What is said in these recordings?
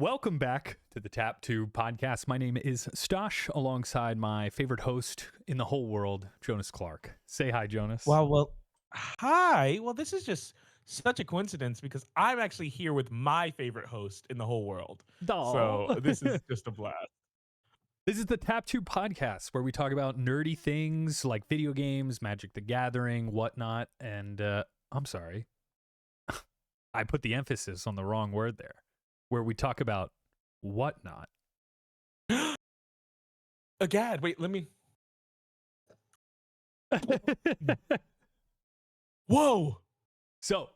Welcome back to the Tap 2 podcast. My name is Stash, alongside my favorite host in the whole world, Jonas Clark. Say hi, Jonas. Hi. Well, this is just such a coincidence because I'm actually here with my favorite host in the whole world. So Aw. this is just a blast. This is the Tap 2 podcast where we talk about nerdy things like video games, Magic the Gathering, whatnot. And I'm sorry, I put the emphasis on the wrong word there, where we talk about whatnot. Agad, wait, let me. Whoa. So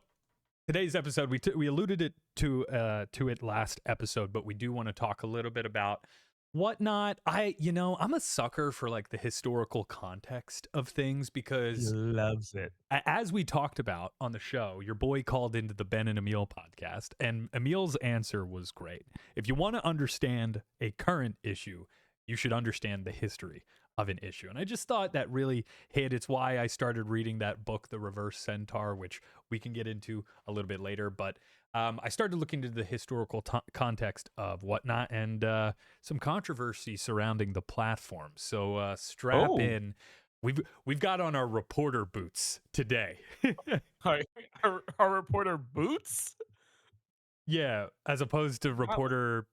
today's episode, we alluded to it last episode, but we do want to talk a little bit about whatnot. I'm a sucker for like the historical context of things because He loves it. as we talked about on the show, your boy called into the Ben and Emil podcast, and Emil's answer was great. If you want to understand a current issue, you should understand the history of an issue. And I just thought that really hit. It's why I started reading that book, The Reverse Centaur, which we can get into a little bit later. But I started looking into the historical context of whatnot and some controversy surrounding the platform. So strap in. We've got on our reporter boots today. Our reporter boots? Yeah, as opposed to reporter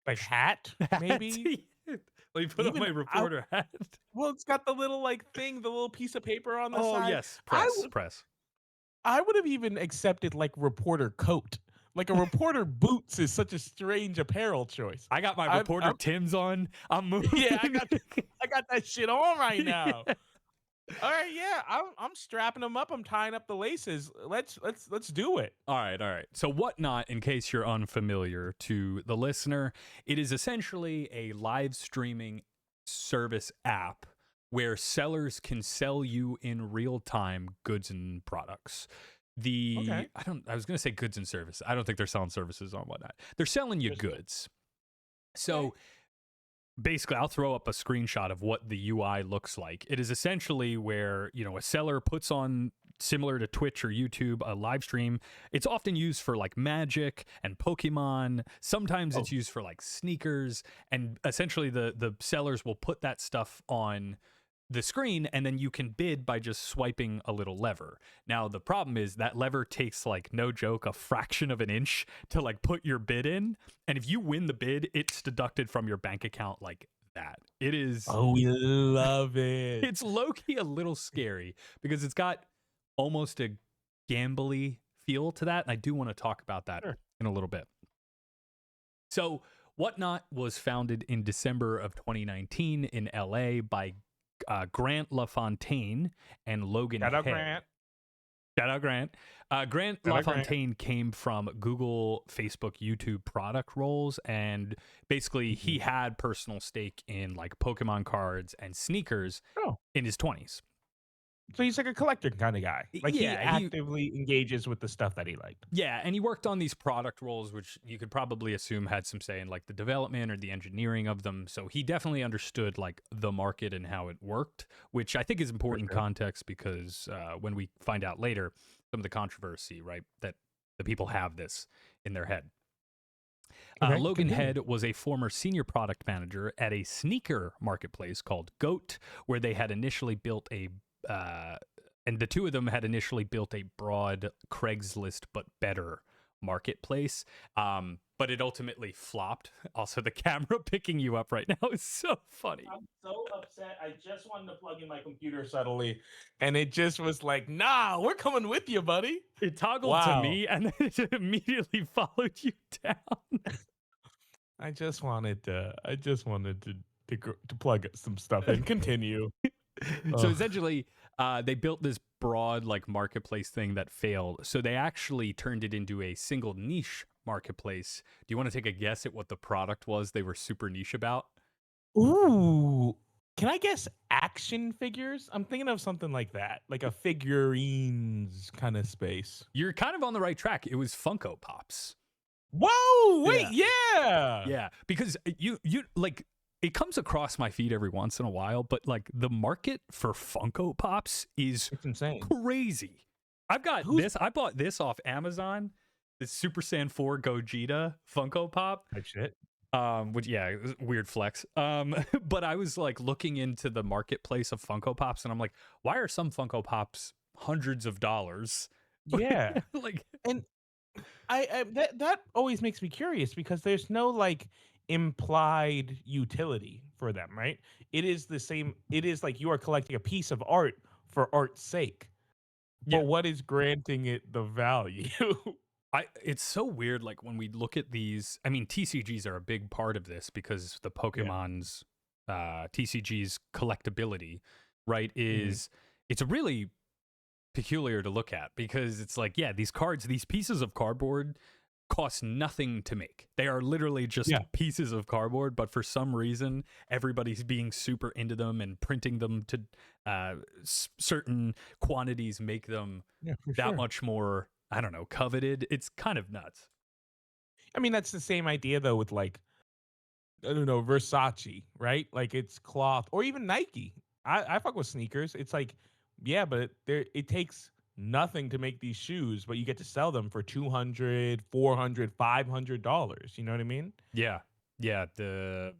like hat, maybe? Let me put on my reporter hat. Well, it's got the little thing, the little piece of paper on the side. Oh, yes, press. I would have even accepted reporter coat. Like a reporter boots is such a strange apparel choice. I got my reporter Tim's on. I'm moving. Yeah, I got that shit on right now. Yeah. All right, yeah, I'm strapping them up. I'm tying up the laces. Let's do it. All right. So whatnot, in case you're unfamiliar to the listener, it is essentially a live streaming service app where sellers can sell you in real time goods and products. I was going to say goods and service. I don't think they're selling services on whatnot. They're selling you goods. So basically, I'll throw up a screenshot of what the UI looks like. It is essentially where, a seller puts on, similar to Twitch or YouTube, a live stream. It's often used for Magic and Pokemon. Sometimes it's used for sneakers. And essentially the sellers will put that stuff on the screen, and then you can bid by just swiping a little lever. Now, the problem is that lever takes, no joke, a fraction of an inch to put your bid in. And if you win the bid, it's deducted from your bank account like that. It is. Oh, we love it. It's low-key a little scary because it's got almost a gambly feel to that. And I do want to talk about that in a little bit. So Whatnot was founded in December of 2019 in LA by Grant LaFontaine and Logan Head. Shout out Grant. Grant LaFontaine came from Google, Facebook, YouTube product roles, and basically he had personal stake in Pokemon cards and sneakers in his 20s. So he's a collector kind of guy. He actively engages with the stuff that he liked. Yeah, and he worked on these product roles, which you could probably assume had some say in the development or the engineering of them. So he definitely understood the market and how it worked, which I think is important context because when we find out later some of the controversy, right, that the people have this in their head. Logan Head was a former senior product manager at a sneaker marketplace called GOAT, where they had initially built and the two of them had initially built a broad Craigslist but better marketplace, but it ultimately flopped. Also, the camera picking you up right now is so funny. I'm so upset. I just wanted to plug in my computer subtly, and it just was nah, we're coming with you, buddy. It toggled to me, and then it immediately followed you down. I just wanted to plug some stuff in. Continue. So essentially, they built this broad marketplace thing that failed. So they actually turned it into a single niche marketplace. Do you want to take a guess at what the product was they were super niche about? Ooh, can I guess action figures? I'm thinking of something like that, like a figurines kind of space. You're kind of on the right track. It was Funko Pops. Whoa, wait, yeah. Yeah, because you it comes across my feed every once in a while, but the market for Funko Pops is insane, crazy. I've got this. I bought this off Amazon. the Super Saiyan 4 Gogeta Funko Pop. Type shit. Which yeah, it was a weird flex. But I was like looking into the marketplace of Funko Pops, and I'm like, why are some Funko Pops hundreds of dollars? Yeah. Like, And I that always makes me curious because there's no like implied utility for them, right? It is the same. It is like you are collecting a piece of art for art's sake. yeah, But what is granting it the value? it's so weird. Like when we look at these, I mean, TCGs are a big part of this because the Yeah. Pokemon's TCG's collectability, right? Mhm. It's a really peculiar to look at because it's like, yeah, these cards, these pieces of cardboard cost nothing to make. They are literally just Yeah. pieces of cardboard, but for some reason, everybody's being super into them and printing them to certain quantities, make them Yeah, for that sure. much more, I don't know, coveted. It's kind of nuts. I mean, that's the same idea though with like I don't know, Versace, right? Like it's cloth or even Nike. I fuck with sneakers. It's like, yeah, but it takes nothing to make these shoes, but you get to sell them for 200, 400, $500. You know what I mean? Yeah. Yeah. The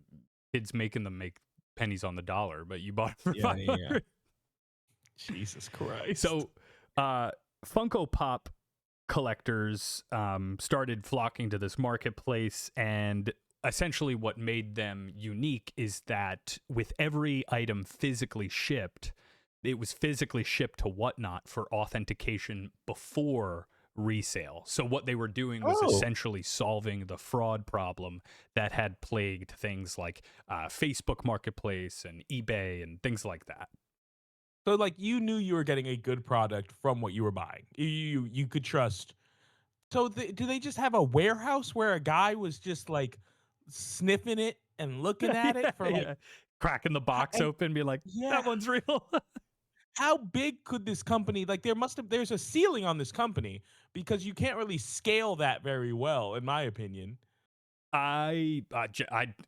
kids making them make pennies on the dollar, but you bought it for Yeah, yeah, yeah. 500. Jesus Christ. So, Funko Pop collectors started flocking to this marketplace, and essentially what made them unique is that with every item physically shipped, it was physically shipped to Whatnot for authentication before resale. So what they were doing was Oh. essentially solving the fraud problem that had plagued things like Facebook Marketplace and eBay and things like that. So like you knew you were getting a good product from what you were buying. You could trust. So do they just have a warehouse where a guy was just like sniffing it and looking at it for like Yeah. Cracking the box and open, be like, yeah, that one's real. how big could this company like there's a ceiling on this company because you can't really scale that very well in my opinion. I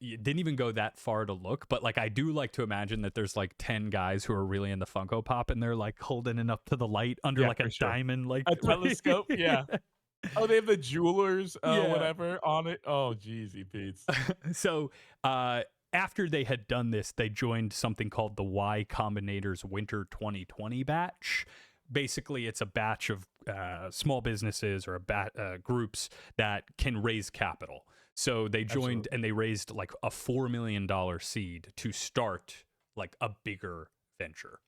didn't even go that far to look, but like I do like to imagine that there's like 10 guys who are really into Funko Pop and they're like holding it up to the light under Yeah, like a for sure. diamond, like A telescope, yeah. Oh, they have the jewelers, yeah. whatever on it. Oh, jeezy Pete's. So after they had done this, they joined something called the Y Combinator's Winter 2020 batch. Basically, it's a batch of small businesses or groups that can raise capital. So they joined Absolutely. and they raised like a $4 million seed to start like a bigger venture.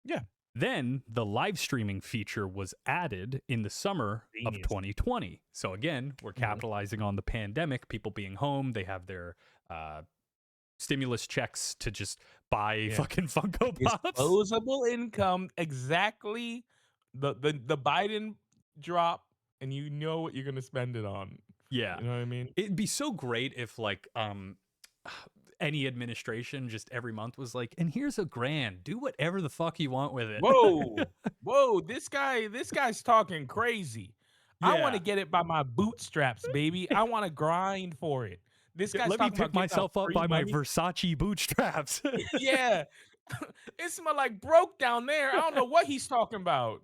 Yeah. Then the live streaming feature was added in the summer of Genius. 2020. So again, we're Mhm. capitalizing on the pandemic, people being home, they have their stimulus checks to just buy Yeah. fucking Funko Pops. Disposable income, exactly the Biden drop, and you know what you're gonna spend it on. Yeah. You know what I mean? It'd be so great if like any administration just every month was like, and here's $1,000. Do whatever the fuck you want with it. Whoa, whoa! This guy's talking crazy. I want Yeah. to get it by my bootstraps, baby. I want to grind for it. This guy's Let me talking pick about giving out myself up free by my money. Versace bootstraps. Yeah, it smell like broke down there. I don't know what he's talking about.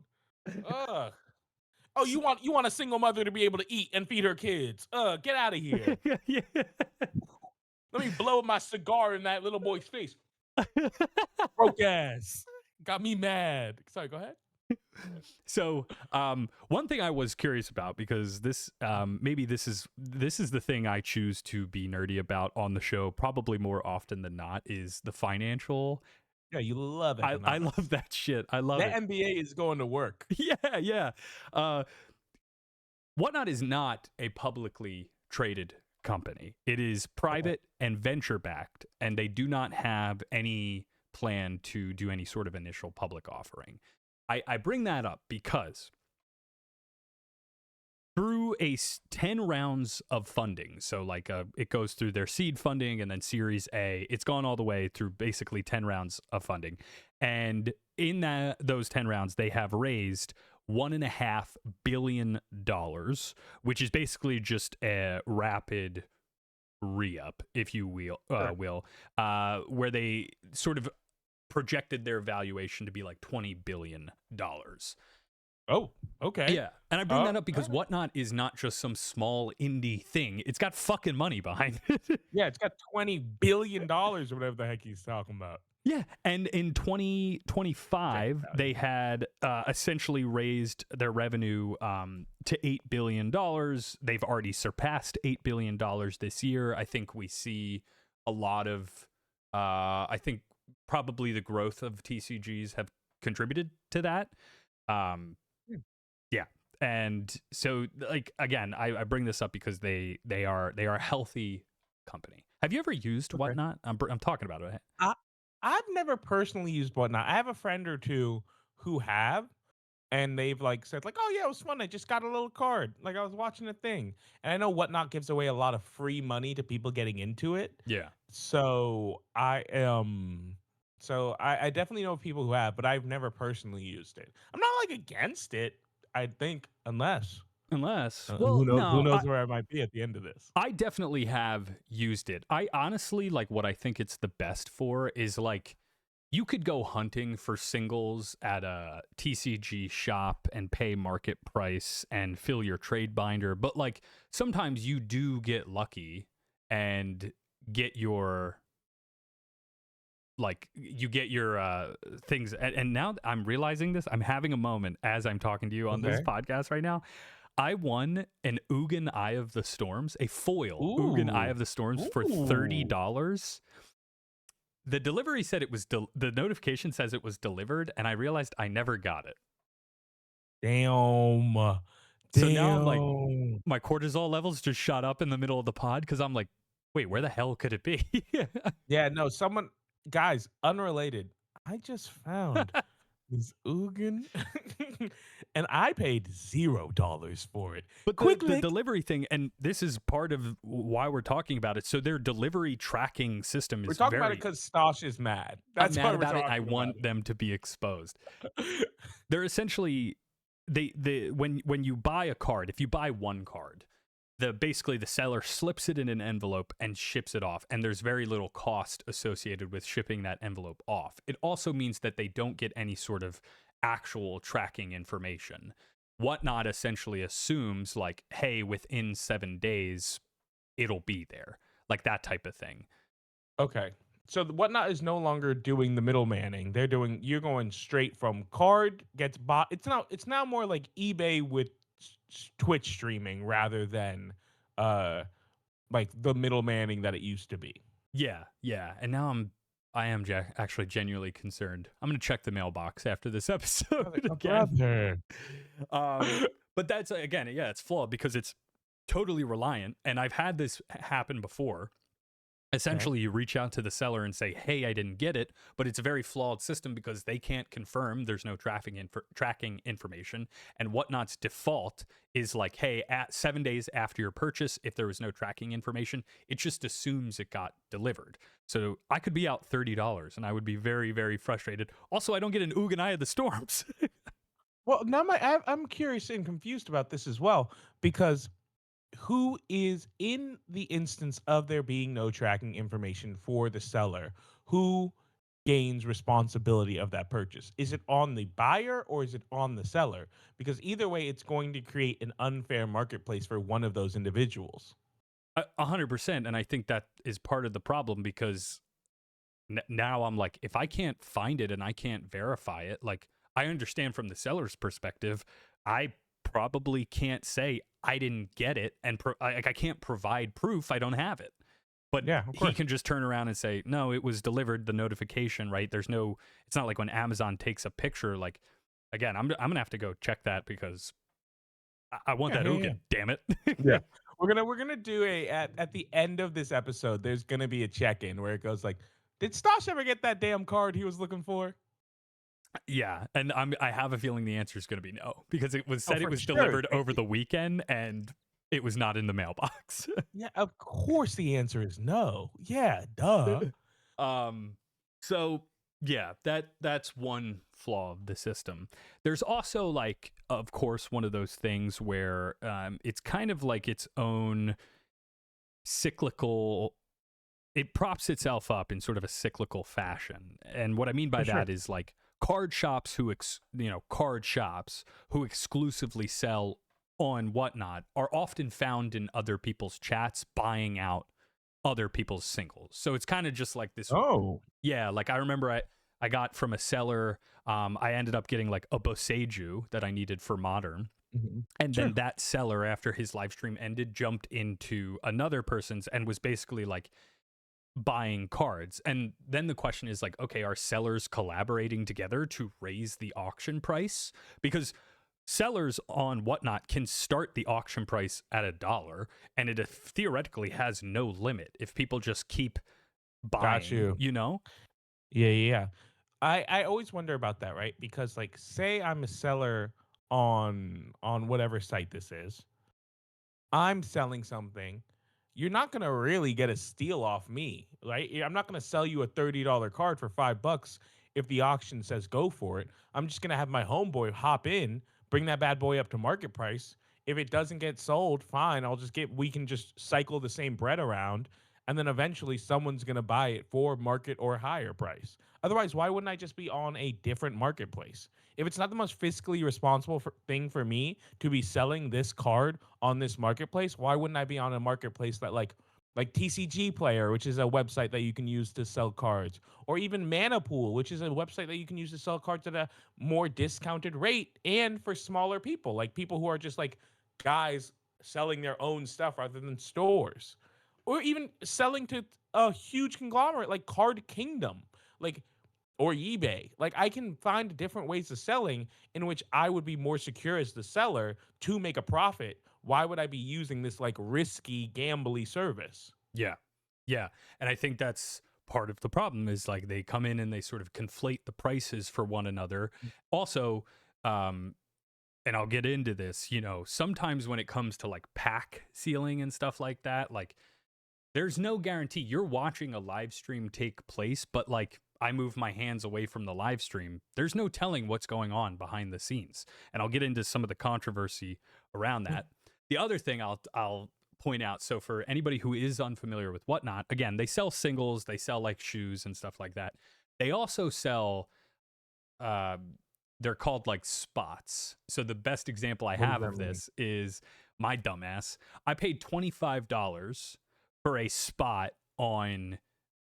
Ugh. Oh, you want a single mother to be able to eat and feed her kids? Get out of here. Yeah. Let me blow my cigar in that little boy's face. Broke ass. Got me mad. Sorry, go ahead. So, one thing I was curious about because this, maybe this is the thing I choose to be nerdy about on the show, probably more often than not, is the financial. Yeah, you love I love economics. that shit. I love That it. MBA is going to work. Yeah, yeah. Uh, Whatnot is not a publicly traded company. It is Okay. private and venture backed, and they do not have any plan to do any sort of initial public offering. I bring that up because through 10 rounds of funding, so like it goes through their seed funding and then Series A, it's gone all the way through basically 10 rounds of funding. And in those 10 rounds, they have raised $1.5 billion, which is basically just a rapid re-up, if you Sure. where they sort of projected their valuation to be like $20 billion. Oh, okay. Yeah, and I bring that up because Whatnot is not just some small indie thing. It's got fucking money behind it. Yeah, it's got $20 billion or whatever the heck he's talking about. Yeah, and in Check 2025, value. they had essentially raised their revenue to $8 billion. They've already surpassed $8 billion this year. I think we see a lot of, I think probably the growth of TCGs have contributed to that. Um, Hmm. yeah, and so like again, I bring this up because they are a healthy company. Have you ever used Okay. Whatnot? I'm talking about it. I I've never personally used Whatnot. I have a friend or two who have, and they've like said like, "Oh yeah, it was fun. I just got a little card. Like I was watching a thing." And I know Whatnot gives away a lot of free money to people getting into it. Yeah. So I definitely know people who have, but I've never personally used it. I'm not like against it. I think unless Unless, who well, knows no, where I might be at the end of this. I definitely have used it. I honestly like what I think it's the best for is like you could go hunting for singles at a TCG shop and pay market price and fill your trade binder, but like sometimes you do get lucky and get your things and now I'm realizing this. I'm having a moment as I'm talking to you on this Okay. podcast right now. I won an Ugin Eye of the Storms, a foil Ugin Eye Ooh. of the Storms for Ooh. $30. The delivery said it was the notification says it was delivered, and I realized I never got it. Damn. So now I'm like, Damn. my cortisol levels just shot up in the middle of the pod because I'm like, wait, where the hell could it be? Yeah, no, someone guys, unrelated. I just found this Ugin and I paid $0 for it. But Quick the link. delivery thing, and this is part of why we're talking about it. So their delivery tracking system We're is talking about it very. because Stosh is mad. I'm That's mad why we're about it. I talking about want them to be exposed. it. They're essentially when you buy a card, if you buy one card, basically the seller slips it in an envelope and ships it off, and there's very little cost associated with shipping that envelope off. It also means that they don't get any sort of actual tracking information. Whatnot essentially assumes like, hey, within 7 days it'll be there, like that type of thing. Okay. So the Whatnot is no longer doing the middlemanning. You're going straight from card gets bought. It's now more like eBay with Twitch streaming rather than uh like the middlemanning that it used to be. Yeah, and now I am actually genuinely concerned. I'm gonna check the mailbox after this episode My again. brother. But that's again, yeah, it's flawed because it's totally reliant, and I've had this happen before. Okay. Essentially, you reach out to the seller and say, "Hey, I didn't get it," but it's a very flawed system because they can't confirm. There's no tracking information, and Whatnot's default is like, "Hey, at 7 days after your purchase, if there was no tracking information, it just assumes it got delivered." So I could be out $30, and I would be very, very frustrated. Also, I don't get an Ugin Eye of the Storms. Well, now I'm curious and confused about this as well because who is in the instance of there being no tracking information for the seller, who gains responsibility of that purchase? Is it on the buyer or is it on the seller? Because either way, it's going to create an unfair marketplace for one of those individuals. 100%, and I think that is part of the problem because now I'm like, if I can't find it and I can't verify it, like I understand from the seller's perspective, I probably can't say I didn't get it, and I can't provide proof I don't have it. But Yeah, of he course. can just turn around and say, no, it was delivered. The notification, right? It's not like when Amazon takes a picture. Like, again, I'm gonna have to go check that because I want Yeah, that yeah, yeah. Ugin. Damn it. Yeah. We're gonna do at the end of this episode, there's gonna be a check-in where it goes like, did Stosh ever get that damn card he was looking for? Yeah, and I have a feeling the answer is going to be no because it was Oh, said it for was sure. delivered over the weekend and it was not in the mailbox. Yeah, of course the answer is no. Yeah, duh. um so yeah, that's one flaw of the system. There's also like of course one of those things where it's kind of like its own cyclical, it props itself up in sort of a cyclical fashion. And what I mean by For sure. that is like card shops card shops who exclusively sell on Whatnot are often found in other people's chats buying out other people's singles. So it's kind of just like this. Oh. Yeah, like I remember I got from a seller, I ended up getting like a Boseiju that I needed for Modern. And Sure. then that seller, after his live stream ended, jumped into another person's and was basically like buying cards. And then the question is like, okay, are sellers collaborating together to raise the auction price? Because sellers on Whatnot can start the auction price at $1, and it theoretically has no limit if people just keep Got buying, you. Yeah. I always wonder about that, right? Because like say I'm a seller on whatever site this is. I'm selling something. You're not going to really get a steal off me, right? I'm not going to sell you a $30 card for $5 if the auction says go for it. I'm just going to have my homeboy hop in, bring that bad boy up to market price. If it doesn't get sold, fine. We can just cycle the same bread around. And then eventually someone's going to buy it for market or higher price. Otherwise, why wouldn't I just be on a different marketplace? If it's not the most fiscally responsible thing for me to be selling this card on this marketplace, why wouldn't I be on a marketplace that like TCG Player, which is a website that you can use to sell cards, or even Mana Pool, which is a website that you can use to sell cards at a more discounted rate and for smaller people, like people who are just like guys selling their own stuff rather than stores, or even selling to a huge conglomerate like Card Kingdom, like or eBay. Like I can find different ways of selling in which I would be more secure as the seller to make a profit. Why would I be using this like risky gambly service? Yeah. Yeah. And I think that's part of the problem is like they come in and they sort of conflate the prices for one another. Also, and I'll get into this, sometimes when it comes to like pack sealing and stuff like that, like there's no guarantee. You're watching a live stream take place, but like I move my hands away from the live stream. There's no telling what's going on behind the scenes. And I'll get into some of the controversy around that. The other thing I'll point out, so for anybody who is unfamiliar with Whatnot, again, they sell singles, they sell like shoes and stuff like that. They also sell they're called like spots. So the best example I have of this is my dumbass. I paid $25 for a spot on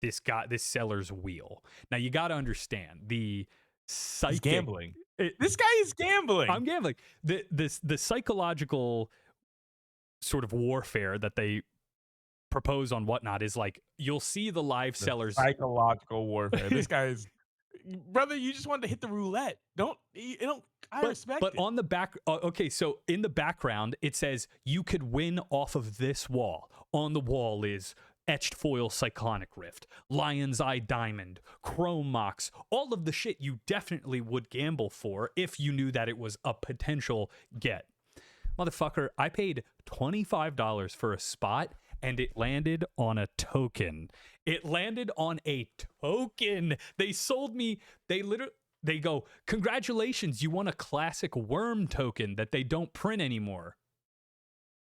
this seller's wheel. Now you got to understand the He's gambling. This guy is gambling. I'm gambling. The psychological sort of warfare that they propose on Whatnot is like you'll see the live sellers. Psychological warfare. This guy is, brother. You just wanted to hit the roulette. I respect but it. on the back, okay, so in the background it says you could win off of this wall. On the wall is etched foil cyclonic rift, lion's eye diamond, chrome mox, all of the shit you definitely would gamble for if you knew that it was a potential get. Motherfucker, I paid $25 for a spot and it landed on a token. It landed on a token. They sold me, they go, congratulations, you won a classic worm token that they don't print anymore.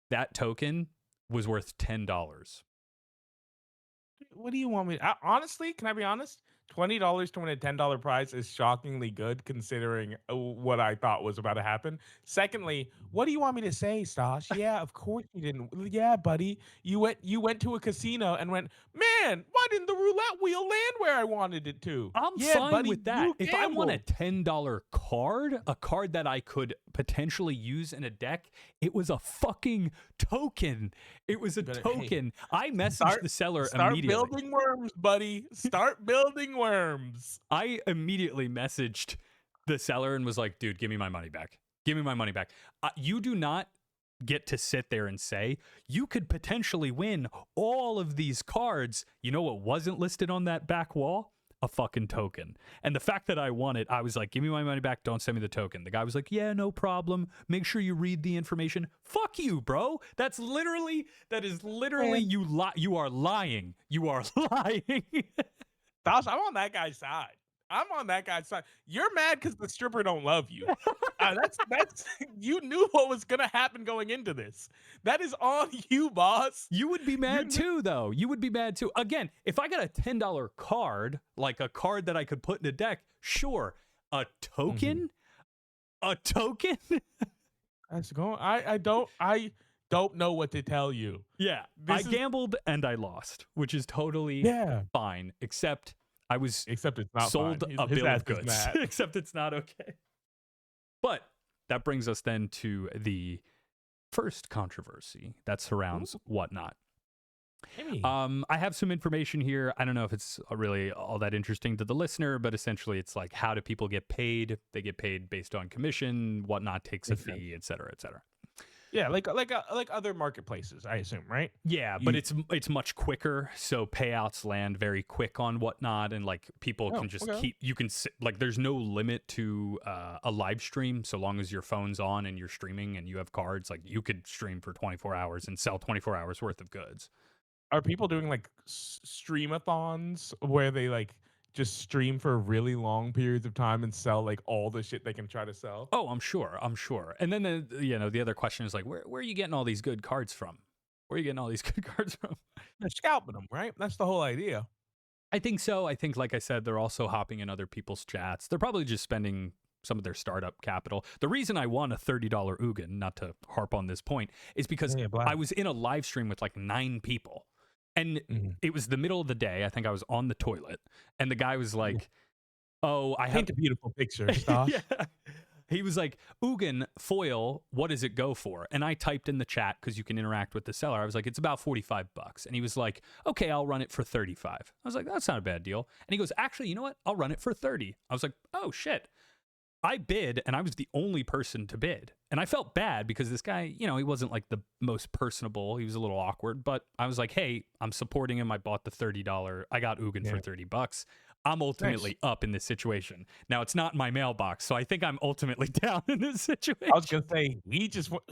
That token was worth $10. What do you want me? Honestly, can I be honest? $20 to win a $10 prize is shockingly good considering what I thought was about to happen. Secondly, what do you want me to say, Stas? Yeah, of course you didn't. Yeah, buddy, you went to a casino and went, man, why didn't the roulette wheel land where I wanted it to? I'm fine buddy, with that. If I want a $10 card, a card that I could potentially use in a deck, it was a fucking token. It was a token. I messaged the seller immediately. Start building worms, buddy. Start building worms. I immediately messaged the seller and was like, dude, give me my money back. Give me my money back. You do not get to sit there and say, you could potentially win all of these cards. You know what wasn't listed on that back wall? A fucking token. And the fact that I won it, I was like, give me my money back. Don't send me the token. The guy was like, yeah, no problem. Make sure you read the information. Fuck you, bro. That is literally you are lying. You are lying. Stas, I'm on that guy's side. You're mad because the stripper don't love you. That's you knew what was gonna happen going into this. That is on you, boss. You would be mad too, though. You would be mad too. Again, if I got a $10 card, like a card that I could put in a deck, sure. A Mhm. token? A token? That's going. I don't know what to tell you. Yeah, I This is gambled and I lost, which is totally yeah. fine, except I was Except it's not fine. sold a His bill ass of is goods, mad. except it's not okay. But that brings us then to the first controversy that surrounds Ooh, Whatnot. Amy. I have some information here. I don't know if it's really all that interesting to the listener, but essentially it's like, how do people get paid? They get paid based on commission. Whatnot takes a Makes sense. fee, et cetera, et cetera. Yeah, like other marketplaces, I assume, right? Yeah, but You it's much quicker, so payouts land very quick on Whatnot, and like people oh can just okay. keep. You can like there's no limit to a live stream, so long as your phone's on and you're streaming and you have cards. Like you could stream for 24 hours and sell 24 hours worth of goods. Are people doing like streamathons where they like just stream for really long periods of time and sell like all the shit they can try to sell? Oh, I'm sure. I'm sure. And then the other question is like, where are you getting all these good cards from? Where are you getting all these good cards from? They're scalping them, right? That's the whole idea. I think so. I think, like I said, they're also hopping in other people's chats. They're probably just spending some of their startup capital. The reason I won a $30 Ugin, not to harp on this point, is because Yeah, I black. was in a live stream with like 9 people. And Mhm. it was the middle of the day. I think I was on the toilet. And the guy was like, oh, I have. Paint a beautiful picture, Stas. Yeah. He was like, Ugin foil, what does it go for? And I typed in the chat because you can interact with the seller. I was like, it's about $45. And he was like, okay, I'll run it for 35. I was like, that's not a bad deal. And he goes, actually, you know what? I'll run it for 30. I was like, oh shit. I bid and I was the only person to bid. And I felt bad because this guy, he wasn't like the most personable. He was a little awkward, but I was like, hey, I'm supporting him. I bought the $30. I got Ugin for Yeah. $30. I'm Nice. ultimately up in this situation. Now it's not in my mailbox, so I think I'm ultimately down in this situation. I was gonna say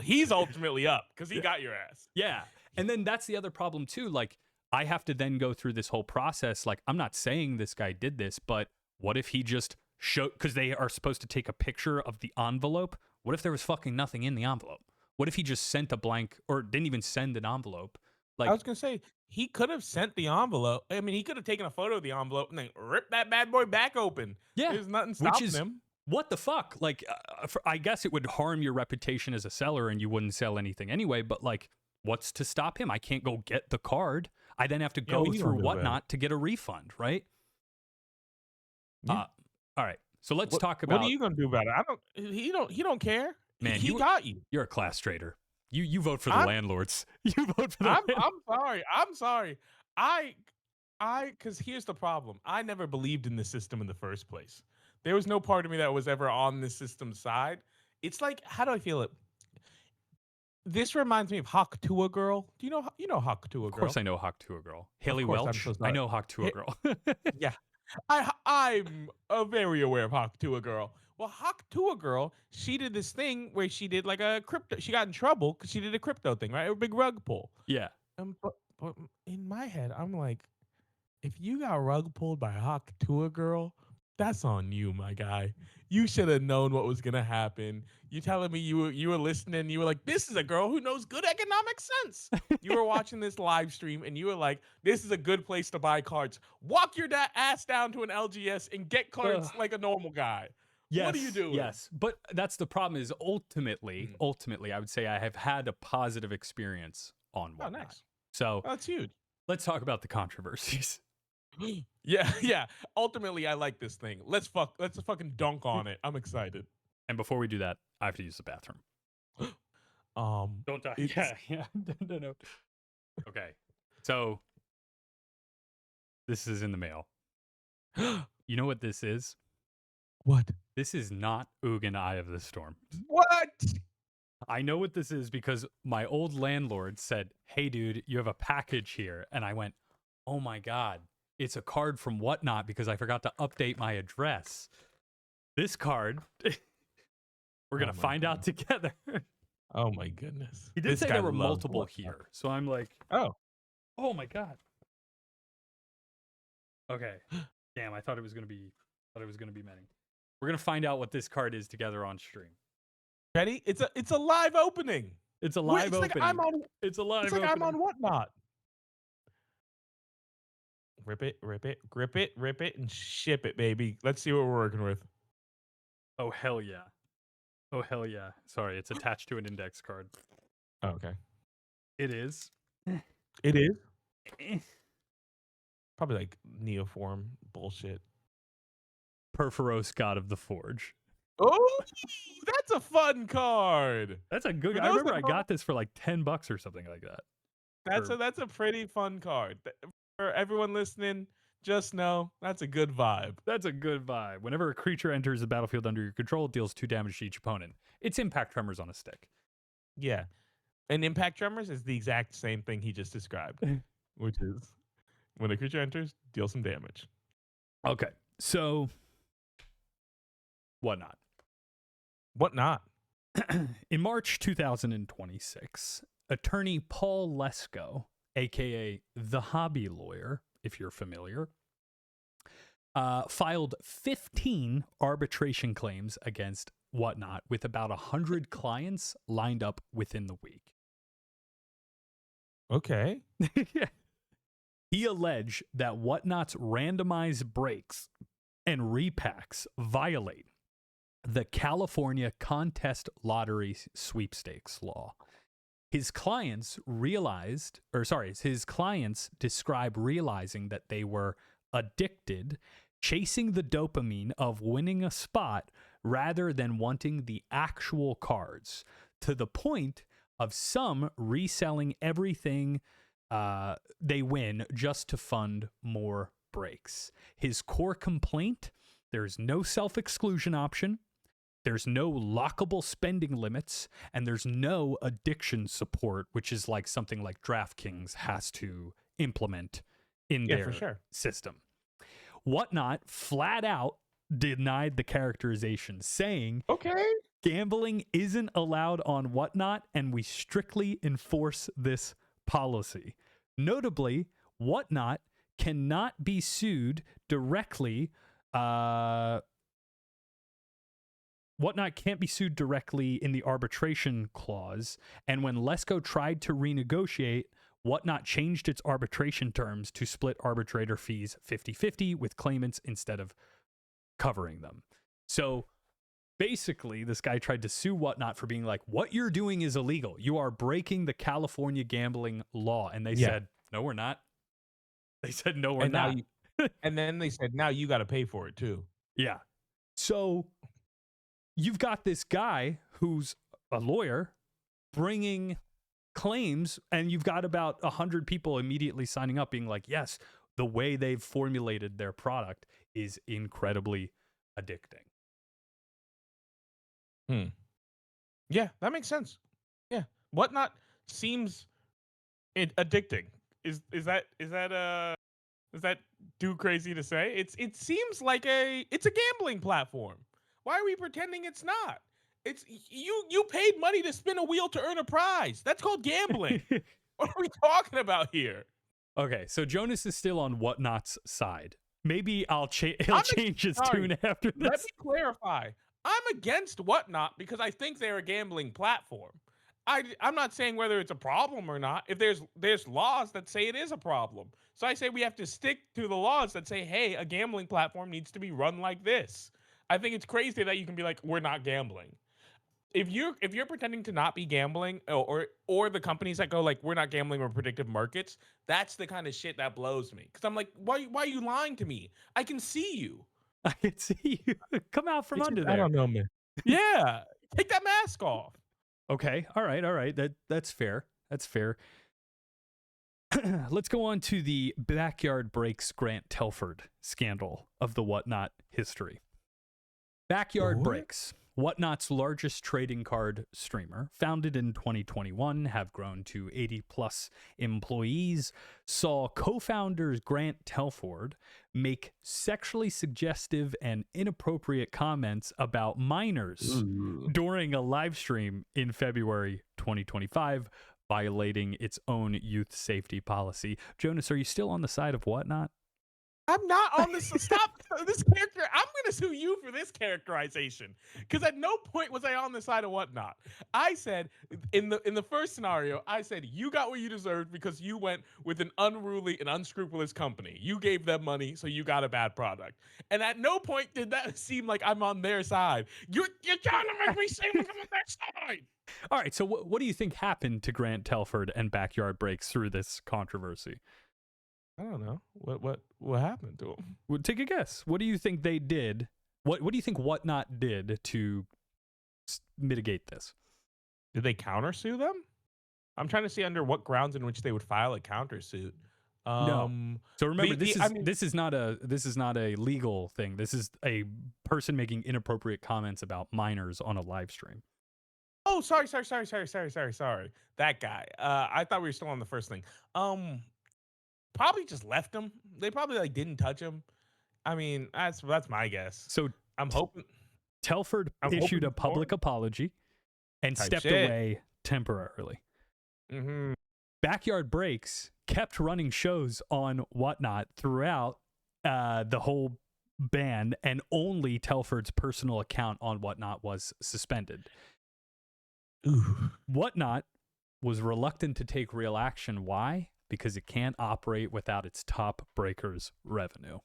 he's ultimately up because he Yeah. got your ass. Yeah. And then that's the other problem too. Like I have to then go through this whole process. Like I'm not saying this guy did this, but what if he just showed, because they are supposed to take a picture of the envelope. What if there was fucking nothing in the envelope? What if he just sent a blank or didn't even send an envelope? I was Like, gonna say he could have sent the envelope. I mean, he could have taken a photo of the envelope and then ripped that bad boy back open. yeah, There's nothing which stopping is him. what the fuck? Like, I guess it would harm your reputation as a seller and you wouldn't sell anything anyway, but like, what's to stop him? I can't go get the card. I then have to Yeah, go what are you through gonna do about it? Whatnot to get a refund, right? Yeah. All right. So let's talk What are about, you gonna do about it? I don't. He don't care. man, He got you. you're a class trader. You vote for the I'm landlords. You vote for the I'm land. I'm sorry. I'm sorry. I because here's the problem. I never believed in the system in the first place. There was no part of me that was ever on the system's side. It's like, how do I feel it? This reminds me of Hawk Tuah Girl. Do you know Hawk Of Tuah course Girl? I know Hawk Tuah Girl. Of Haley course, I'm so Welch. I sorry. know Hawk Tuah Hey, Girl. yeah, I'm very aware of Hawk Tuah Girl. Well, Hawk Tuah Girl, she did this thing where she did like a crypto. She got in trouble because she did a crypto thing, right? A big rug pull. Yeah. But in my head, I'm like, if you got rug pulled by Hawk Tuah Girl, that's on you, my guy. You should have known what was gonna happen. You telling me you were listening, you were like, this is a girl who knows good economic sense. You were watching this live stream and you were like, this is a good place to buy cards. Walk your ass down to an LGS and get Ugh. cards like a normal guy. What are you Yes, doing? yes. But that's the problem is Mm. ultimately, I would say I have had a positive experience on Oh, Whatnot. nice. So Oh, that's huge. let's talk about the controversies. Yeah, yeah. Ultimately, I like this thing. Let's fucking dunk on it. I'm excited. And before we do that, I have to use the bathroom. Don't die. It's Yeah, yeah. No. Okay. So this is in the mail. You know what this is? what? This is not Ugin Eye of the Storm. What? I know what this is because my old landlord said, hey, dude, you have a package here. And I went, oh my God, it's a card from Whatnot because I forgot to update my address. This card, we're going Oh to my find out goodness. together. Oh my goodness. He did This say guy there were loves multiple Whatnot. here. So I'm like, Oh. oh my God. Okay. Damn, I thought it was going to be many. We're going to find out what this card is together on stream. Ready? It's a live opening. It's a Wait, live opening. It's a live it's like opening. I'm on Whatnot. Rip it, rip it, grip it, rip it, and ship it, baby. Let's see what we're working with. Oh, hell yeah. Oh, hell yeah. Sorry, it's attached to an index card. Oh, okay. It is. It is Eh. probably like Neoform bullshit. Perforos, God of the Forge. Oh, that's a fun card. That's a good. For I those remember that I don't, got this for like $10 or something like that. that's a pretty fun card. For everyone listening, just know that's a good vibe. That's a good vibe. Whenever a creature enters the battlefield under your control, it deals 2 damage to each opponent. It's impact tremors on a stick. Yeah. And Impact Tremors is the exact same thing he just described, which is when a creature enters, deal some damage. Okay, so whatnot. What not? In March 2026, attorney Paul Lesko, aka the Hobby Lawyer, if you're familiar, filed 15 arbitration claims against Whatnot, with about 100 clients lined up within the week. Okay. Yeah. He alleged that Whatnot's randomized breaks and repacks violate the California Contest Lottery Sweepstakes law. His clients describe realizing that they were addicted, chasing the dopamine of winning a spot rather than wanting the actual cards, to the point of some reselling everything they win just to fund more breaks. His core complaint: there's no self-exclusion option, there's no lockable spending limits, and there's no addiction support, which is like something like DraftKings has to implement in Yeah, their for sure. system. Whatnot flat out denied the characterization, saying Okay. gambling isn't allowed on Whatnot, and we strictly enforce this policy. Notably, Whatnot cannot be sued directly. Whatnot can't be sued directly in the arbitration clause. And when Lesko tried to renegotiate, Whatnot changed its arbitration terms to split arbitrator fees 50-50 with claimants instead of covering them. So basically, this guy tried to sue Whatnot for being like, what you're doing is illegal. You are breaking the California gambling law. And they said, no, we're not. They said, no, we're And now not. and then they said, now you got to pay for it too. Yeah. So you've got this guy who's a lawyer bringing claims, and you've got about 100 people immediately signing up being like, yes, the way they've formulated their product is incredibly addicting. Yeah, that makes sense. Yeah. Whatnot seems addicting. Is that too crazy to say? It seems like it's a gambling platform. Why are we pretending it's not? It's you paid money to spin a wheel to earn a prize. That's called gambling. What are we talking about here? Okay, so Jonas is still on Whatnot's side. Maybe he'll change his tune after this. Let me clarify. I'm against Whatnot because I think they're a gambling platform. I'm not saying whether it's a problem or not. If there's laws that say it is a problem, so I say we have to stick to the laws that say, hey, a gambling platform needs to be run like this. I think it's crazy that you can be like, we're not gambling. If you're pretending to not be gambling, or the companies that go like, we're not gambling, we're predictive markets, that's the kind of shit that blows me. Because I'm like, why are you lying to me? I can see you. I can see you. Come out from under there. I don't know, man. Yeah, take that mask off. Okay, all right. That's fair. That's fair. Let's go on to the Backyard Breaks Grant Telford scandal of the Whatnot history. Backyard Breaks, Whatnot's largest trading card streamer, founded in 2021, have grown to 80 plus employees, saw co-founders Grant Telford make sexually suggestive and inappropriate comments about minors during a live stream in February 2025, violating its own youth safety policy. Jonas, are you still on the side of Whatnot? I'm not on this. Stop this character. I'm gonna sue you for this characterization because at no point was I on the side of whatnot. I said in the first scenario, I said you got what you deserved because you went with an unruly and unscrupulous company. You gave them money, so you got a bad product. And at no point did that seem like I'm on their side. You're trying to make me seem like I'm on their side. All right, so what do you think happened to Grant Telford and Backyard Breaks through this controversy? I don't know what happened to him. Well, take a guess. What do you think they did? What do you think Whatnot did to mitigate this? Did they countersue them? I'm trying to see under what grounds in which they would file a countersuit. No. So remember, this is not a legal thing. This is a person making inappropriate comments about minors on a live stream. Oh, sorry. That guy. I thought we were still on the first thing. Probably just left him. They probably like didn't touch him. I mean, that's my guess. So I'm hoping Telford issued a public apology and stepped away temporarily. Mm-hmm. Backyard Breaks kept running shows on Whatnot throughout the whole ban, and only Telford's personal account on Whatnot was suspended. Ooh. Whatnot was reluctant to take real action. Why? Because it can't operate without its top breakers' revenue.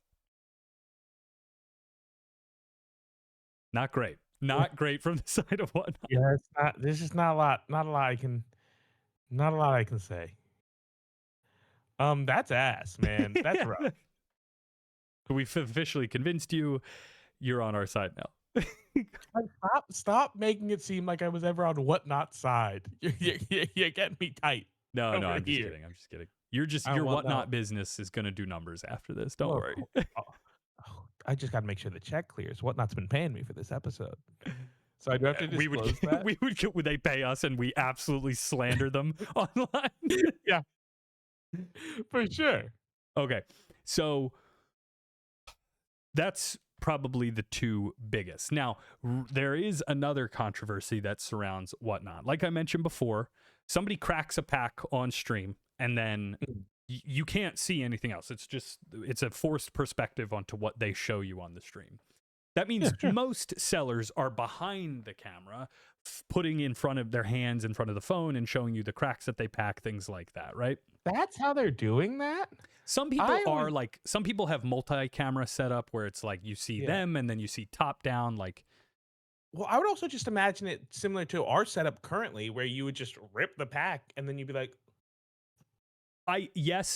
Not great. Not great from the side of Whatnot. Yeah, it's not. There's just not a lot. Not a lot I can say. That's ass, man. That's rough. We've officially convinced you. You're on our side now. Stop making it seem like I was ever on Whatnot's side. You're getting me tight. No, I'm just kidding. I'm just kidding. Your Whatnot business is going to do numbers after this. Don't worry. I just got to make sure the check clears. Whatnot's been paying me for this episode. So I do have to disclose that. Would they pay us and we absolutely slander them online? Yeah. For sure. Okay. So that's probably the two biggest. Now, there is another controversy that surrounds Whatnot. Like I mentioned before, somebody cracks a pack on stream and then you can't see anything else. It's a forced perspective onto what they show you on the stream. That means most sellers are behind the camera, putting in front of their hands in front of the phone and showing you the cracks that they pack, things like that, right? That's how they're doing that? Some people have multi-camera setup where it's like you see them and then you see top down, like. Well, I would also just imagine it similar to our setup currently where you would just rip the pack and then you'd be like.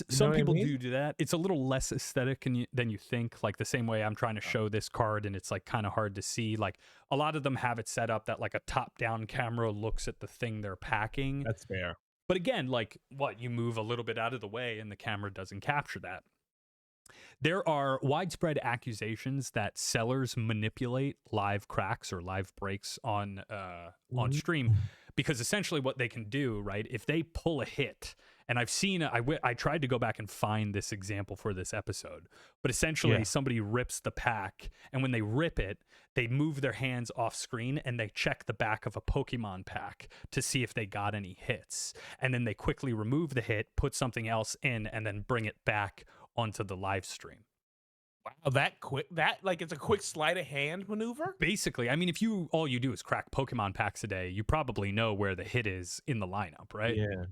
Some people do that. It's a little less aesthetic than you think. Like the same way I'm trying to show this card and it's like kind of hard to see. Like a lot of them have it set up that like a top-down camera looks at the thing they're packing. That's fair. But again, like you move a little bit out of the way and the camera doesn't capture that. There are widespread accusations that sellers manipulate live cracks or live breaks on stream, because essentially what they can do, right, if they pull a hit, and I've seen, I tried to go back and find this example for this episode, but essentially somebody rips the pack, and when they rip it, they move their hands off screen and they check the back of a Pokemon pack to see if they got any hits. And then they quickly remove the hit, put something else in, and then bring it back onto the live stream. Wow, that quick, it's a quick sleight of hand maneuver? Basically, I mean, if all you do is crack Pokemon packs a day, you probably know where the hit is in the lineup, right? Yeah.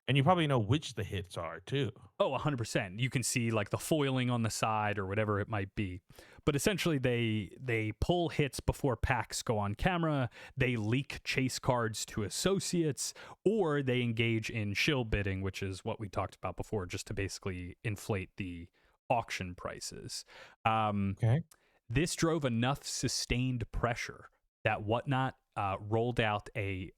And you probably know which the hits are too. Oh, 100%. You can see like the foiling on the side or whatever it might be. But essentially they pull hits before packs go on camera, they leak chase cards to associates, or they engage in shill bidding, which is what we talked about before, just to basically inflate the auction prices. Okay. This drove enough sustained pressure that Whatnot rolled out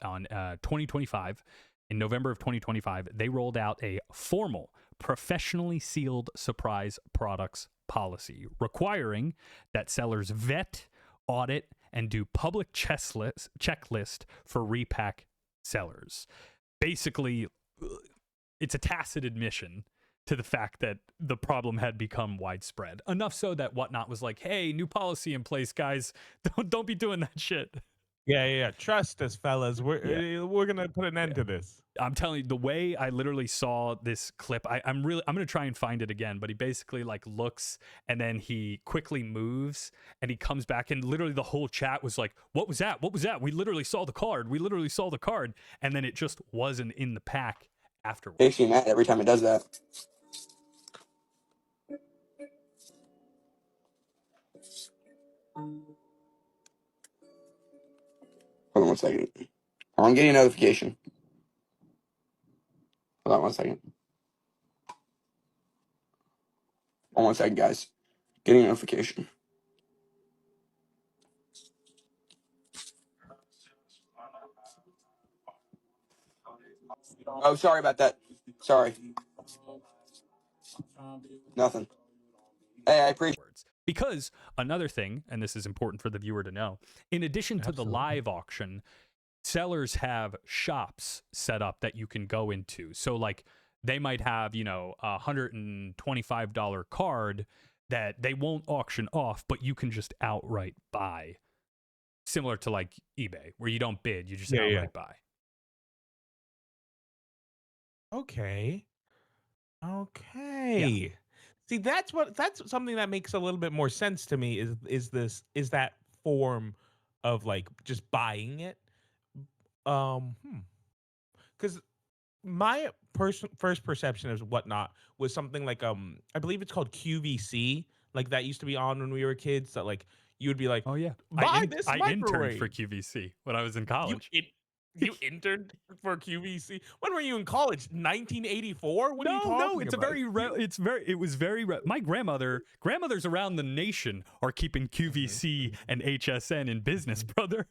on 2025. In November of 2025, they rolled out a formal, professionally sealed surprise products policy requiring that sellers vet, audit, and do public checklist for repack sellers. Basically, it's a tacit admission to the fact that the problem had become widespread. Enough so that Whatnot was like, hey, new policy in place, guys. Don't be doing that shit. Yeah. Trust us, fellas. We're gonna put an end to this. I'm telling you, the way I literally saw this clip, I'm gonna try and find it again. But he basically like looks and then he quickly moves and he comes back and literally the whole chat was like, "What was that? What was that? We literally saw the card. We literally saw the card." And then it just wasn't in the pack afterwards. Makes me mad every time it does that. Hold on 1 second. I'm getting a notification. Hold on 1 second. 1 second, guys. Getting a notification. Oh, sorry about that. Sorry. Nothing. Hey, I appreciate. Because another thing, and this is important for the viewer to know, in addition to the live auction, sellers have shops set up that you can go into. So like they might have, you know, $125 card that they won't auction off, but you can just outright buy. Similar to like eBay, where you don't bid, you just outright buy. Okay. Yeah. See, that's something that makes a little bit more sense to me is that form of like just buying it. Because my first perception of whatnot was something like I believe it's called QVC, like that used to be on when we were kids. That like you would be like, oh yeah, buy this I microwave. interned for QVC when I was in college. You interned for QVC? When were you in college? 1984? What are you talking about? No, it's it was very my grandmothers around the nation are keeping QVC and HSN in business, brother.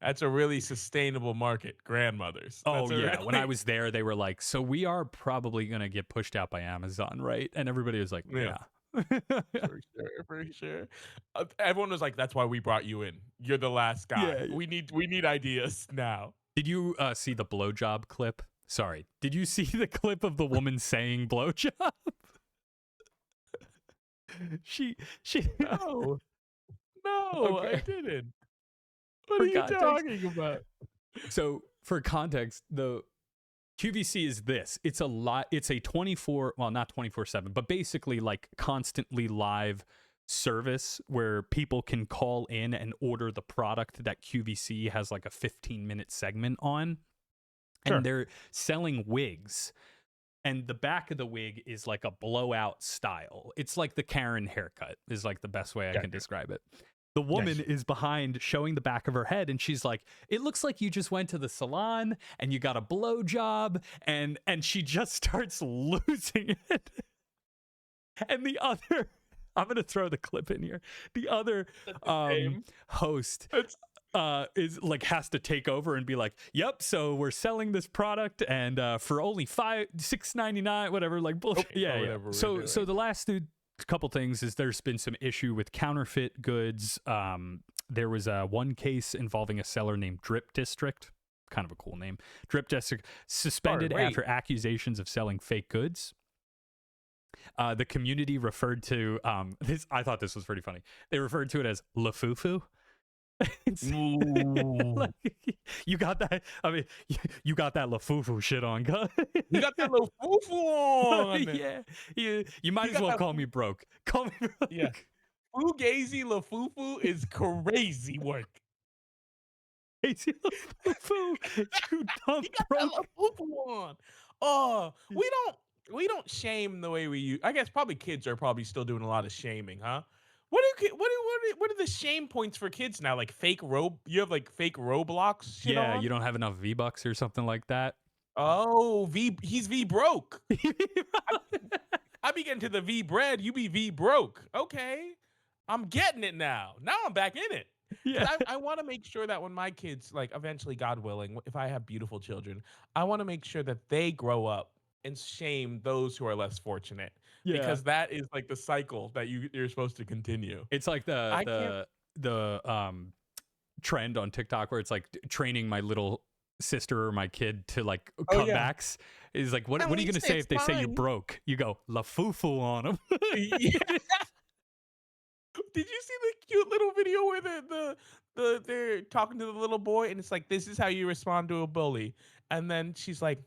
That's a really sustainable market, grandmothers. Oh yeah, when I was there, they were like, "So we are probably gonna get pushed out by Amazon, right?" And everybody was like, "Yeah." For sure. Everyone was like, "That's why we brought you in. You're the last guy. Yeah. We need ideas now." Did you see the blowjob clip? Sorry, did you see the clip of the woman saying blowjob? she. No, okay. I didn't. What For are you talking about? So for context, the QVC is this. It's a 24, well, not 24/7, but basically like constantly live service where people can call in and order the product that QVC has like a 15-minute segment on. Sure. And they're selling wigs. And the back of the wig is like a blowout style. It's like the Karen haircut is like the best way I can describe it. The woman is behind showing the back of her head and she's like, "It looks like you just went to the salon and you got a blowjob," and she just starts losing it. And the other, I'm going to throw the clip in here. The other host is like has to take over and be like, "Yep, so we're selling this product and for only $6.99, whatever, like bullshit." Yeah. So the last couple things is there's been some issue with counterfeit goods. There was one case involving a seller named Drip District, kind of a cool name. Drip District suspended after accusations of selling fake goods. The community referred to this. I thought this was pretty funny. They referred to it as LaFufu. Like, you got that? I mean, you got that LaFufu shit on, guy. You got that LaFufu on. Yeah, you might as well call me broke. Call me broke. Yeah, Fugazi LaFufu is crazy work. Fugazi LaFufu, you dumb broke. That LaFufu on. Oh, we don't shame the way we use. I guess probably kids are probably still doing a lot of shaming, huh? What are the shame points for kids now? Like you have like fake Roblox shit on? You don't have enough V-Bucks or something like that. Oh, he's V broke. I be getting to the V bread, you be V broke. Okay. I'm getting it now. Now I'm back in it. Yeah. I want to make sure that when my kids, like eventually, God willing, if I have beautiful children, I want to make sure that they grow up and shame those who are less fortunate. Yeah. Because that is like the cycle that you're supposed to continue. It's like the trend on TikTok where it's like training my little sister or my kid to like comebacks. Is like, what are you gonna say if they say you're broke? You go LaFufu on them. Yeah. Did you see the cute little video where they're talking to the little boy, and it's like, this is how you respond to a bully. And then she's like,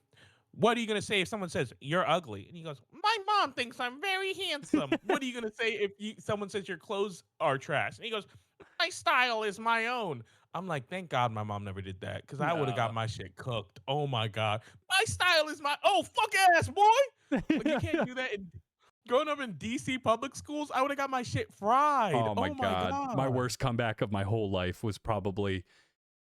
what are you gonna say if someone says you're ugly? And he goes, my mom thinks I'm very handsome. What are you gonna say if someone says your clothes are trash? And he goes, my style is my own. I'm like, thank God my mom never did that, because I would have got No. my shit cooked. Oh my God. My style is my fuck ass boy. Like, you can't do that. Growing up in DC public schools, I would have got my shit fried. Oh my Oh my God. My God. worst comeback of my whole life was probably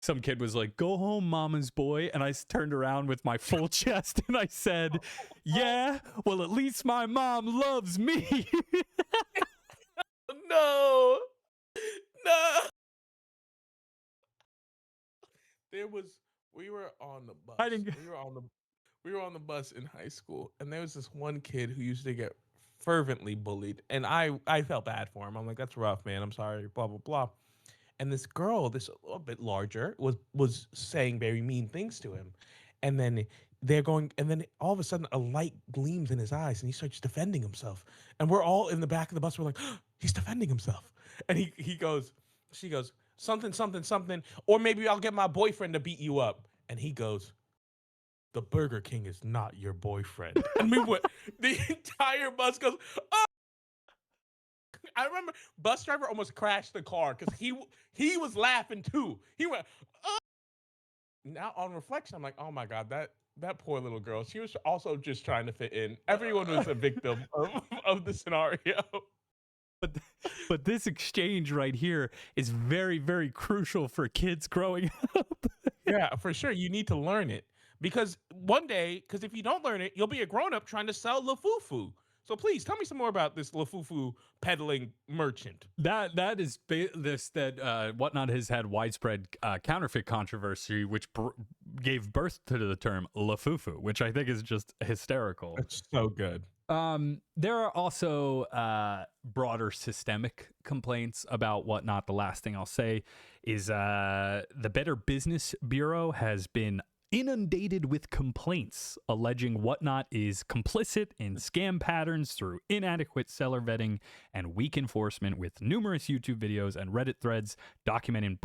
some kid was like, go home, mama's boy. And I turned around with my full chest and I said, yeah, well, at least my mom loves me. No. No. We were on the bus. I didn't. We were on the bus in high school, and there was this one kid who used to get fervently bullied, and I felt bad for him. I'm like, that's rough, man. I'm sorry, blah blah blah. And this girl, this a little bit larger, was saying very mean things to him, and then and then all of a sudden a light gleams in his eyes, and he starts defending himself, and we're all in the back of the bus. We're like, oh, he's defending himself, and she goes, something something something, or maybe I'll get my boyfriend to beat you up, and he goes, the Burger King is not your boyfriend. And we went, the entire bus goes, oh. I remember bus driver almost crashed the car because he was laughing too. He went, oh. Now on reflection, I'm like, oh my God, that poor little girl. She was also just trying to fit in. Everyone was a victim of the scenario. But this exchange right here is very, very crucial for kids growing up. Yeah, for sure. You need to learn it. Because one day, because if you don't learn it, you'll be a grown-up trying to sell LaFufu. So please tell me some more about this LaFufu peddling merchant. That is Whatnot has had widespread counterfeit controversy, which gave birth to the term LaFufu, which I think is just hysterical. It's so good. There are also broader systemic complaints about Whatnot. The last thing I'll say is the Better Business Bureau has been inundated with complaints alleging Whatnot is complicit in scam patterns through inadequate seller vetting and weak enforcement, with numerous YouTube videos and Reddit threads documenting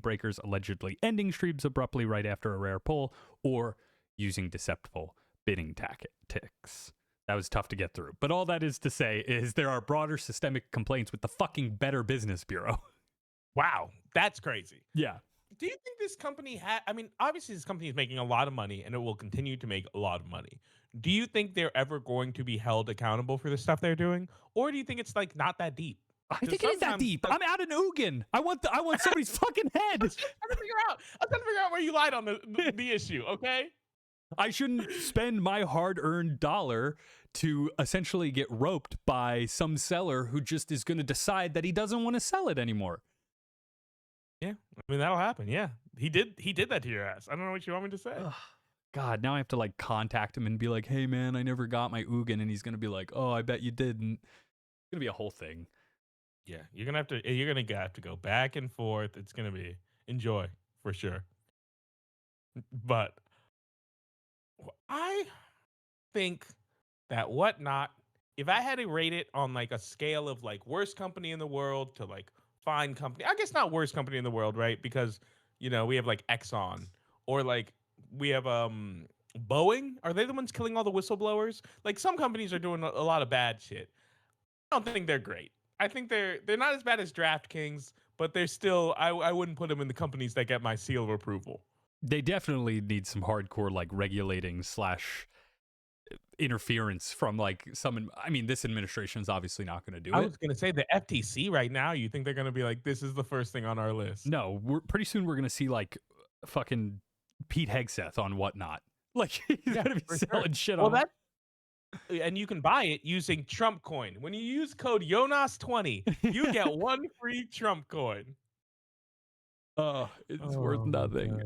breakers allegedly ending streams abruptly right after a rare pull or using deceptive bidding tactics. That was tough to get through. But all that is to say is there are broader systemic complaints with the fucking Better Business Bureau. Wow, that's crazy. Yeah. Do you think this company obviously this company is making a lot of money and it will continue to make a lot of money. Do you think they're ever going to be held accountable for the stuff they're doing? Or do you think it's like not that deep? I think it is that deep. I'm out in Ugin. I want somebody's fucking head. I'm trying to figure out where you lied on the issue, okay? I shouldn't spend my hard-earned dollar to essentially get roped by some seller who just is going to decide that he doesn't want to sell it anymore. Yeah, I mean, that'll happen. Yeah, he did that to your ass. I don't know what you want me to say. Ugh. God, now I have to like contact him and be like, hey man, I never got my Ugin, and he's going to be like, oh, I bet you didn't. It's going to be a whole thing. Yeah, you're gonna have to go back and forth. It's gonna be enjoy for sure. But I think that Whatnot, if I had to rate it on like a scale of like worst company in the world to like fine company, I guess not worst company in the world, right? Because we have like Exxon, or like we have Boeing. Are they the ones killing all the whistleblowers? Like, some companies are doing a lot of bad shit. I don't think they're great. I think they're not as bad as DraftKings, but they're still, I wouldn't put them in the companies that get my seal of approval. They definitely need some hardcore like regulating / interference from like some. I mean, this administration is obviously not going to do it. I was going to say the FTC right now. You think they're going to be like, this is the first thing on our list? No, pretty soon we're going to see like fucking Pete Hegseth on Whatnot. Like, he's going to be selling shit on. And you can buy it using Trump coin. When you use code Jonas20, you get one free Trump coin. Oh, it's worth nothing.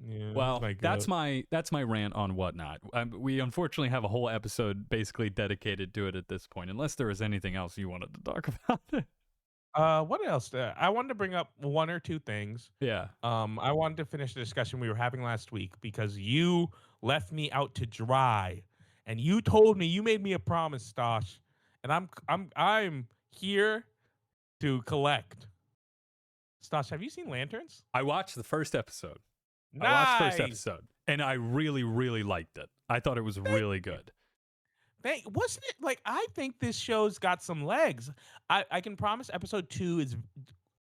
Yeah, well, that's my rant on Whatnot. We unfortunately have a whole episode basically dedicated to it at this point, unless there was anything else you wanted to talk about. What else? I wanted to bring up one or two things. Yeah. I wanted to finish the discussion we were having last week, because you left me out to dry, and you made me a promise, Stosh, and I'm here to collect. Stas, have you seen Lanterns? I watched the first episode. Nice. I watched the first episode, and I really, really liked it. I thought it was really good. Wasn't it like, I think this show's got some legs. I can promise episode 2 is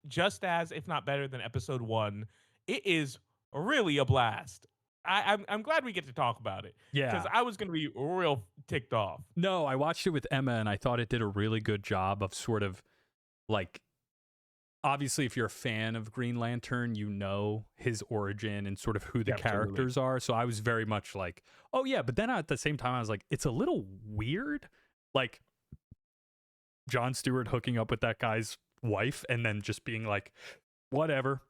just as, if not better than episode 1. It is really a blast. I'm glad we get to talk about it. Yeah. Because I was going to be real ticked off. No, I watched it with Emma, and I thought it did a really good job of sort of like, obviously, if you're a fan of Green Lantern, you know his origin and sort of who the characters are. So I was very much like, oh, yeah. But then at the same time, I was like, it's a little weird. Like, Jon Stewart hooking up with that guy's wife and then just being like, whatever.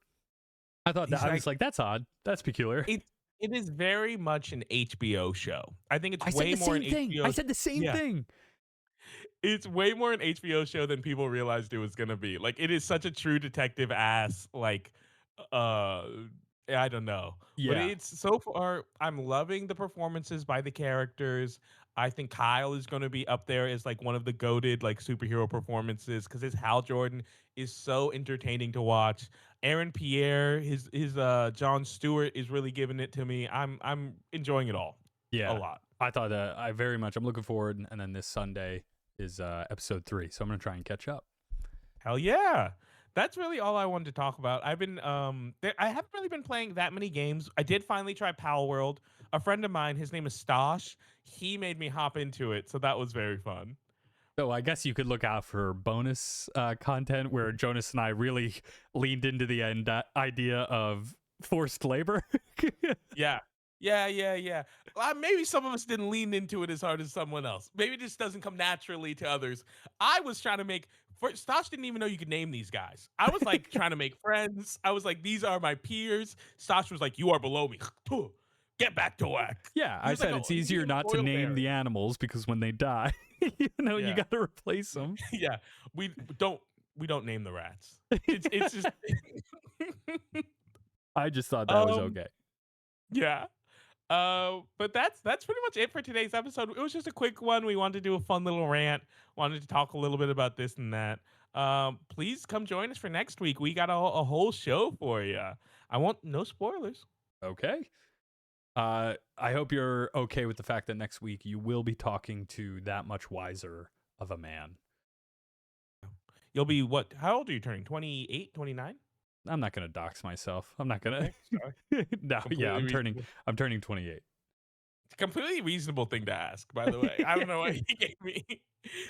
I thought that, I was like, that's odd. That's peculiar. It is very much an HBO show. I think it's way more an HBO. I said the same thing. It's way more an HBO show than people realized it was gonna be. Like, it is such a true detective ass, like, I don't know. Yeah. But it's, so far, I'm loving the performances by the characters. I think Kyle is gonna be up there as like one of the goated like superhero performances, because his Hal Jordan is so entertaining to watch. Aaron Pierre, his Jon Stewart is really giving it to me. I'm enjoying it all. Yeah. A lot. I thought that I'm looking forward, and then this Sunday is episode 3, so I'm gonna try and catch up. Hell yeah. That's really all I wanted to talk about. I've been I haven't really been playing that many games. I did finally try Pal World. A friend of mine, his name is Stas, he made me hop into it, so that was very fun. So I guess you could look out for bonus content where Jonas and I really leaned into the idea of forced labor. Yeah. Maybe some of us didn't lean into it as hard as someone else. Maybe it just doesn't come naturally to others. I was trying to make. Stash didn't even know you could name these guys. I was like trying to make friends. I was like, these are my peers. Stash was like, you are below me. Get back to work. Yeah, I said it's easier not to name the animals because when they die, you got to replace them. Yeah, we don't name the rats. It's just. I just thought that was okay. Yeah. But that's pretty much it for today's episode. It was just a quick one. We wanted to do a fun little rant. Wanted to talk a little bit about this and that. Please come join us for next week. We got a whole show for you. I want no spoilers. Okay. I hope you're okay with the fact that next week you will be talking to that much wiser of a man. You'll be what? How old are you turning? 28, 29? I'm not going to dox myself. I'm not going to. No, yeah, I'm turning 28. It's a completely reasonable thing to ask, by the way. I don't know why he gave me.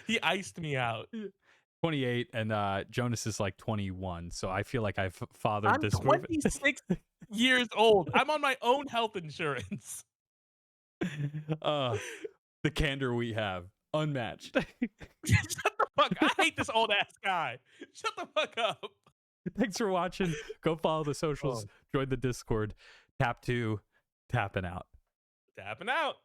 He iced me out. 28, and Jonas is like 21, so I feel like I've fathered this movie. I'm 26 years old. I'm on my own health insurance. The candor we have, unmatched. Shut the fuck up. I hate this old ass guy. Shut the fuck up. Thanks for watching. Go follow the socials. Join the Discord. Tap 2, tapping out. Tapping out.